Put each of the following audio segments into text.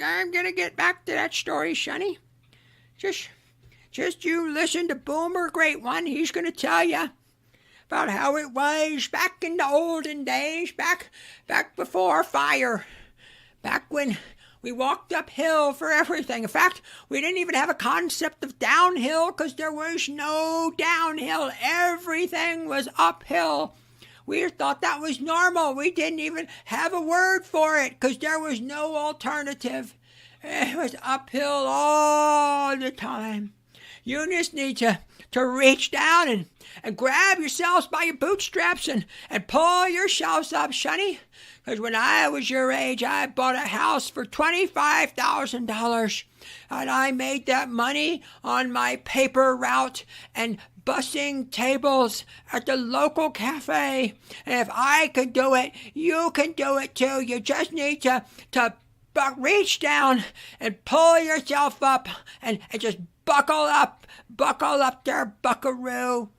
I'm gonna get back to that story, Sonny. Just, just you listen to Boomer Great One. He's gonna tell you about how it was back in the olden days, back before fire, back when we walked uphill for everything. In fact, we didn't even have a concept of downhill because there was no downhill. Everything was uphill. We thought that was normal. We didn't even have a word for it because there was no alternative. It was uphill all the time. You just need to reach down and grab yourselves by your bootstraps and pull yourselves up, Sonny. Because when I was your age, I bought a house for $25,000. And I made that money on my paper route and bussing tables at the local cafe. And if I could do it, you can do it too. You just need to reach down and pull yourself up and just buckle up there, buckaroo.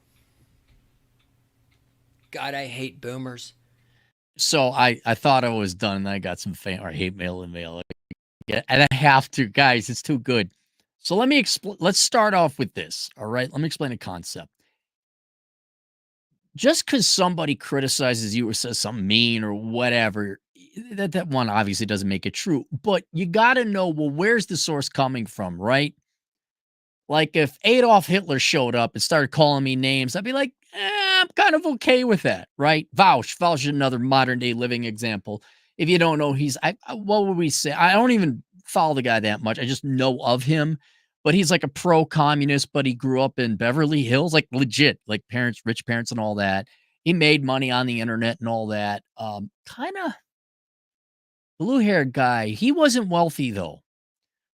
God, I hate boomers. So I thought I was done, and I got some hate mail and mail. Yeah, and I have to, guys. It's too good. So let me explain. Let's start off with this. All right, let me explain the concept. Just because somebody criticizes you or says something mean or whatever, that one obviously doesn't make it true. But you got to know, well, where's the source coming from, right? Like if Adolf Hitler showed up and started calling me names, I'd be like, I'm kind of okay with that, right? Vaush is another modern day living example. If you don't know, what would we say? I don't even follow the guy that much. I just know of him, but he's like a pro-communist, but he grew up in Beverly Hills, like legit, like rich parents and all that. He made money on the internet and all that. Kind of blue-haired guy. He wasn't wealthy though.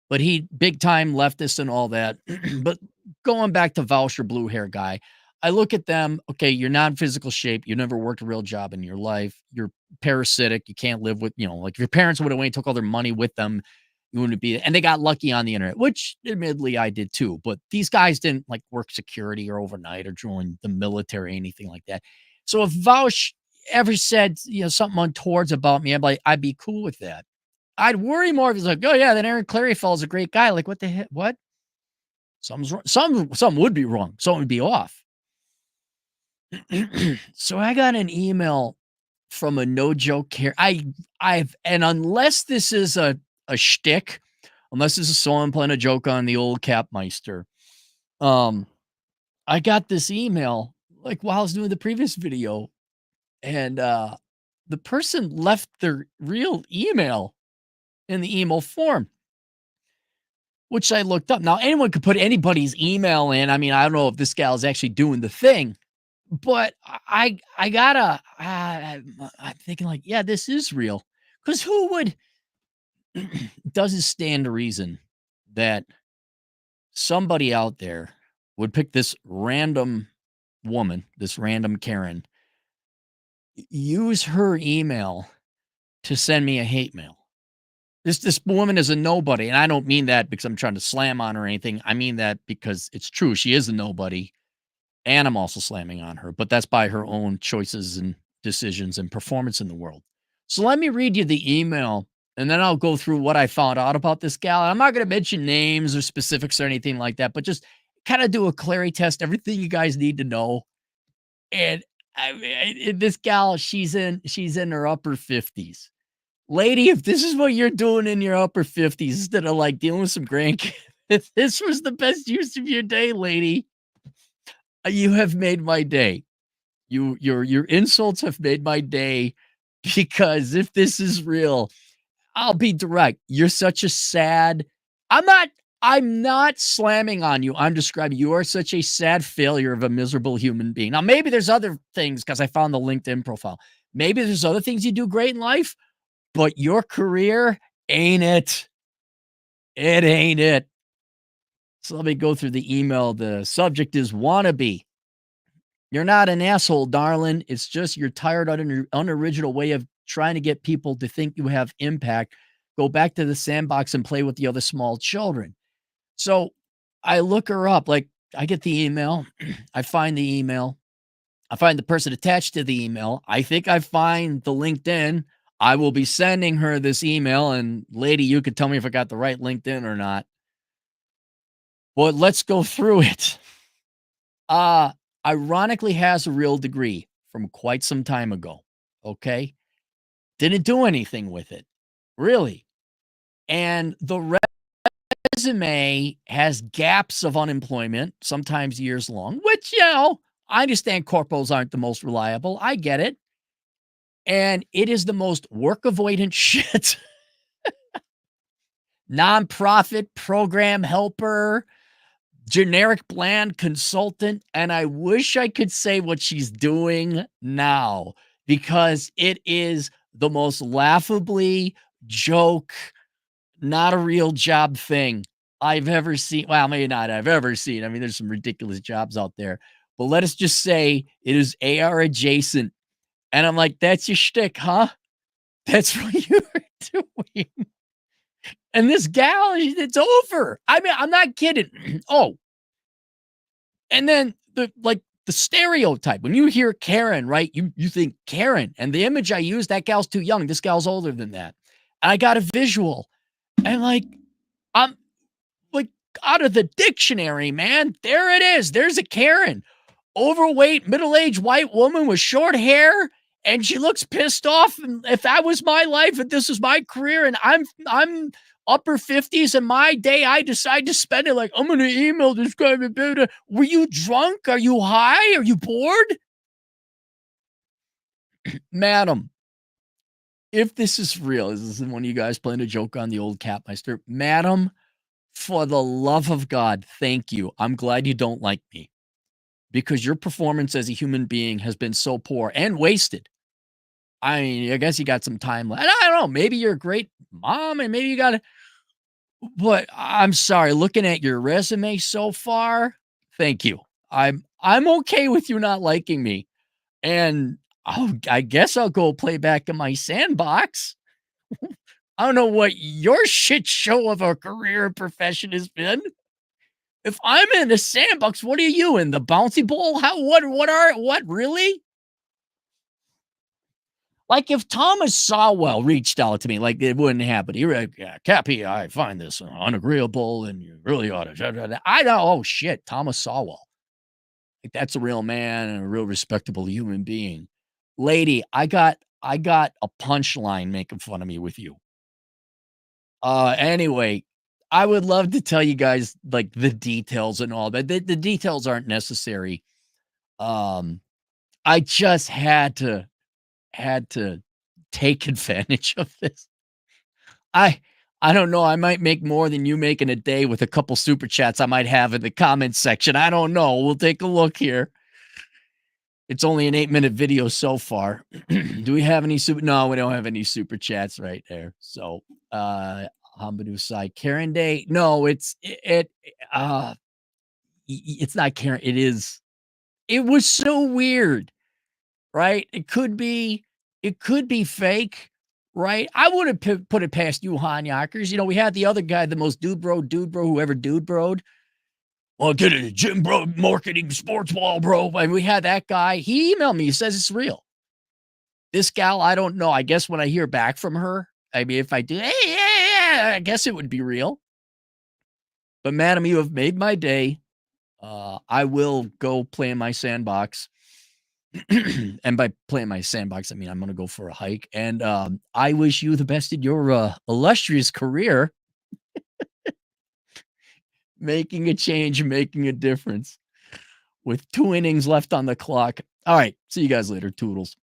But he big time leftist and all that. But going back to Voucher blue hair guy, I look at them. Okay, you're not in physical shape. You never worked a real job in your life. You're parasitic. You can't live with, like if your parents would have went and took all their money with them, you wouldn't be. And they got lucky on the internet, which admittedly I did too. But these guys didn't like work security or overnight or join the military, anything like that. So if Vouch ever said something untowards about me, I'd be cool with that. I'd worry more if he's like, oh yeah, then Aaron Clarifell is a great guy. Like, what the heck? What? Something's wrong. Something would be wrong. Something would be off. So I got an email from a no joke care. And unless this is a shtick, unless this is someone playing a joke on the old Capmeister, I got this email like while I was doing the previous video, and the person left their real email in the email form, which I looked up. Now, anyone could put anybody's email in. I mean, I don't know if this gal is actually doing the thing, but I'm thinking like, yeah, this is real. Because who would, doesn't stand to reason that somebody out there would pick this random woman, this random Karen, use her email to send me a hate mail. This woman is a nobody, and I don't mean that because I'm trying to slam on her or anything. I mean that because it's true. She is a nobody, and I'm also slamming on her, but that's by her own choices and decisions and performance in the world. So let me read you the email, and then I'll go through what I found out about this gal. I'm not going to mention names or specifics or anything like that, but just kind of do a clarity test, everything you guys need to know. And this gal, she's in her upper 50s. Lady, if this is what you're doing in your upper 50s instead of like dealing with some grandkids, if this was the best use of your day, lady, you have made my day. Your insults have made my day, because if this is real, I'll be direct. You're such a sad. I'm not slamming on you. I'm describing you are such a sad failure of a miserable human being. Now, maybe there's other things because I found the LinkedIn profile. Maybe there's other things you do great in life. But your career ain't it. It ain't it. So let me go through the email. The subject is wannabe. You're not an asshole, darling. It's just your tired, unoriginal way of trying to get people to think you have impact. Go back to the sandbox and play with the other small children. So I look her up. Like, I get the email. I find the email. I find the person attached to the email. I think I find the LinkedIn. I will be sending her this email, and lady, you could tell me if I got the right LinkedIn or not. But let's go through it. Ironically has a real degree from quite some time ago. Okay. Didn't do anything with it. Really. And the resume has gaps of unemployment, sometimes years long, which, I understand corporals aren't the most reliable. I get it. And it is the most work avoidant shit. Nonprofit program helper, generic bland consultant. And I wish I could say what she's doing now because it is the most laughably joke, not a real job thing I've ever seen. Well, maybe not I've ever seen. I mean, there's some ridiculous jobs out there, but let us just say it is AR adjacent. And I'm like, that's your shtick, huh? That's what you were doing. And this gal, it's over. I mean, I'm not kidding. Oh, and then the stereotype. When you hear Karen, right? You think Karen. And the image I use, that gal's too young. This gal's older than that. And I got a visual. And I'm like out of the dictionary, man. There it is. There's a Karen. Overweight, middle-aged white woman with short hair, and she looks pissed off. And if that was my life and this was my career, and I'm upper 50s and my day, I decide to spend it like, I'm gonna email this guy. Were you drunk? Are you high? Are you bored? Madam, if this is real, this isn't one of you guys playing a joke on the old Capmeister. Madam, for the love of God, thank you. I'm glad you don't like me. Because your performance as a human being has been so poor and wasted. I mean, I guess you got some time left. I don't know. Maybe you're a great mom and maybe you got to, but I'm sorry. Looking at your resume so far, thank you. I'm okay with you not liking me. And I guess I'll go play back in my sandbox. I don't know what your shit show of a career and profession has been. If I'm in the sandbox, what are you in the bouncy ball? What really? Like if Thomas Sowell reached out to me, like it wouldn't happen. He would, yeah, Cappy, I find this unagreeable and you really ought to. I know. Oh shit, Thomas Sowell. Like that's a real man and a real respectable human being. Lady, I got a punchline making fun of me with you. Anyway, I would love to tell you guys like the details and all that. The details aren't necessary. Um, I just had to take advantage of this. I I don't know. I might make more than you make in a day with a couple super chats I might have in the comments section. I don't know. We'll take a look here. It's only an 8-minute video so far. Do we have any super? No, we don't have any super chats right there. So, Hambadu Sai, Karen Day. No, it's not Karen. It was so weird, right? It could be fake, right? I wouldn't put it past you, Han Yockers. We had the other guy, the most dude bro, whoever dude broed. Well, get it, Jim Bro, marketing sports ball, bro. And we had that guy. He emailed me. He says it's real. This gal, I don't know. I guess when I hear back from her, I mean, if I do, hey, yeah, I guess it would be real. But madam, you have made my day. I will go play in my sandbox. And by playing my sandbox, I mean I'm going to go for a hike. And I wish you the best in your illustrious career, making a change, making a difference with 2 innings left on the clock. All right. See you guys later. Toodles.